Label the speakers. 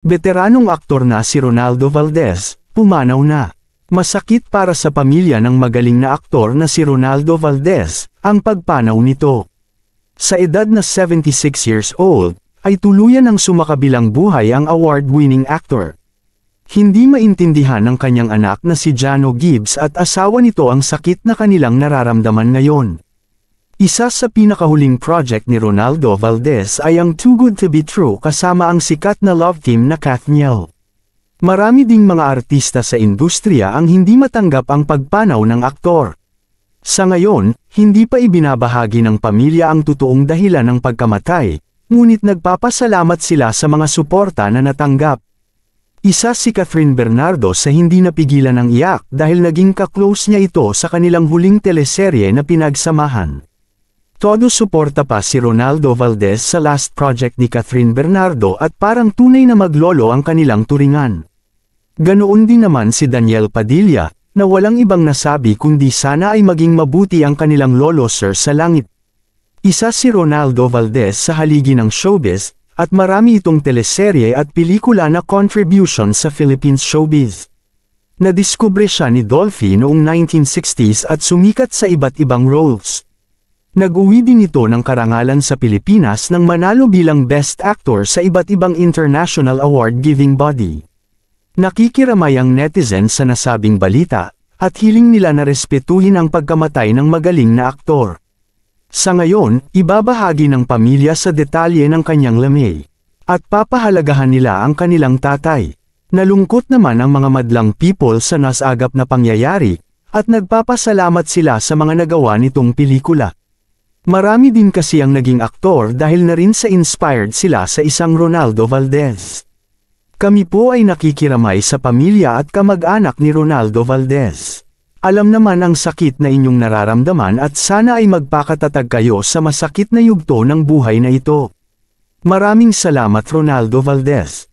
Speaker 1: Veteranong aktor na si Ronaldo Valdez, pumanaw na. Masakit para sa pamilya ng magaling na aktor na si Ronaldo Valdez, ang pagpanaw nito. Sa edad na 76 years old, ay tuluyan ng sumakabilang buhay ang award-winning actor. Hindi maintindihan ng kanyang anak na si Jano Gibbs at asawa nito ang sakit na kanilang nararamdaman ngayon. Isa sa pinakahuling project ni Ronaldo Valdez ay ang Too Good to Be True kasama ang sikat na love team na Kathniel. Marami ding mga artista sa industriya ang hindi matanggap ang pagpanaw ng aktor. Sa ngayon, hindi pa ibinabahagi ng pamilya ang totoong dahilan ng pagkamatay, ngunit nagpapasalamat sila sa mga suporta na natanggap. Isa si Catherine Bernardo sa hindi napigilan ng iyak dahil naging ka-close niya ito sa kanilang huling teleserye na pinagsamahan. Todo suporta pa si Ronaldo Valdez sa last project ni Catherine Bernardo at parang tunay na maglolo ang kanilang turingan. Ganoon din naman si Daniel Padilla, na walang ibang nasabi kundi sana ay maging mabuti ang kanilang lolo sir sa langit. Isa si Ronaldo Valdez sa haligi ng showbiz, at marami itong teleserye at pelikula na contribution sa Philippines showbiz. Nadiskubre siya ni Dolphy noong 1960s at sumikat sa iba't ibang roles. Nag-uwi din ito ng karangalan sa Pilipinas nang manalo bilang Best Actor sa iba't ibang international award-giving body. Nakikiramay ang netizens sa nasabing balita, at hiling nila na respetuhin ang pagkamatay ng magaling na aktor. Sa ngayon, ibabahagi ng pamilya sa detalye ng kanyang lamay, at papahalagahan nila ang kanilang tatay. Nalungkot naman ang mga madlang people sa nasagap na pangyayari, at nagpapasalamat sila sa mga nagawa nitong pelikula. Marami din kasi ang naging aktor dahil na rin sa inspired sila sa isang Ronaldo Valdez. Kami po ay nakikiramay sa pamilya at kamag-anak ni Ronaldo Valdez. Alam naman ang sakit na inyong nararamdaman at sana ay magpakatatag kayo sa masakit na yugto ng buhay na ito. Maraming salamat Ronaldo Valdez.